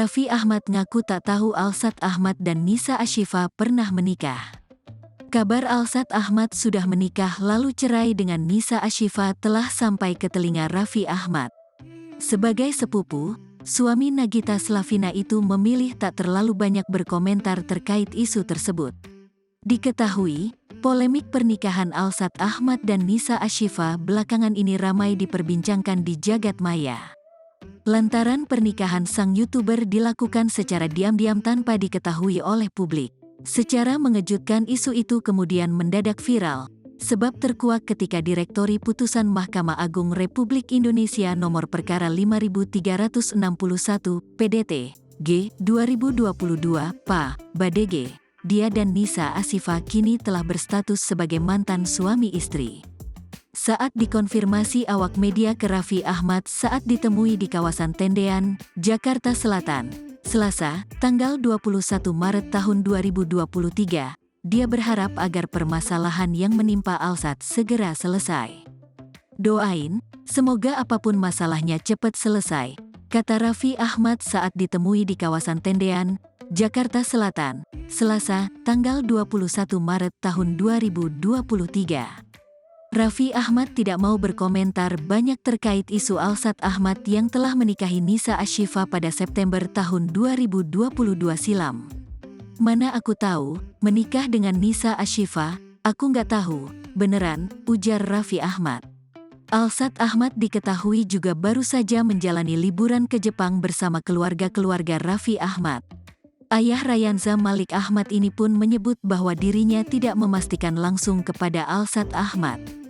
Raffi Ahmad ngaku tak tahu Alsat Ahmad dan Nisa Ashifa pernah menikah. Kabar Alsat Ahmad sudah menikah lalu cerai dengan Nisa Ashifa telah sampai ke telinga Raffi Ahmad. Sebagai sepupu, suami Nagita Slavina itu memilih tak terlalu banyak berkomentar terkait isu tersebut. Diketahui, polemik pernikahan Alsat Ahmad dan Nisa Ashifa belakangan ini ramai diperbincangkan di jagat maya. Lantaran pernikahan sang YouTuber dilakukan secara diam-diam tanpa diketahui oleh publik. Secara mengejutkan isu itu kemudian mendadak viral, sebab terkuak ketika Direktori Putusan Mahkamah Agung Republik Indonesia Nomor Perkara 5361 PDT G 2022 PA Badege, dia dan Nisa Ashifa kini telah berstatus sebagai mantan suami istri. Saat dikonfirmasi awak media ke Raffi Ahmad saat ditemui di kawasan Tendean, Jakarta Selatan, Selasa, tanggal 21 Maret tahun 2023, dia berharap agar permasalahan yang menimpa Alsat segera selesai. Doain, semoga apapun masalahnya cepat selesai, kata Raffi Ahmad saat ditemui di kawasan Tendean, Jakarta Selatan, Selasa, tanggal 21 Maret tahun 2023. Raffi Ahmad tidak mau berkomentar banyak terkait isu Alsat Ahmad yang telah menikahi Nisa Ashifa pada September tahun 2022 silam. Mana aku tahu, menikah dengan Nisa Ashifa, aku nggak tahu, beneran, ujar Raffi Ahmad. Alsat Ahmad diketahui juga baru saja menjalani liburan ke Jepang bersama keluarga-keluarga Raffi Ahmad. Ayah Rayanza Malik Ahmad ini pun menyebut bahwa dirinya tidak memastikan langsung kepada Alsat Ahmad.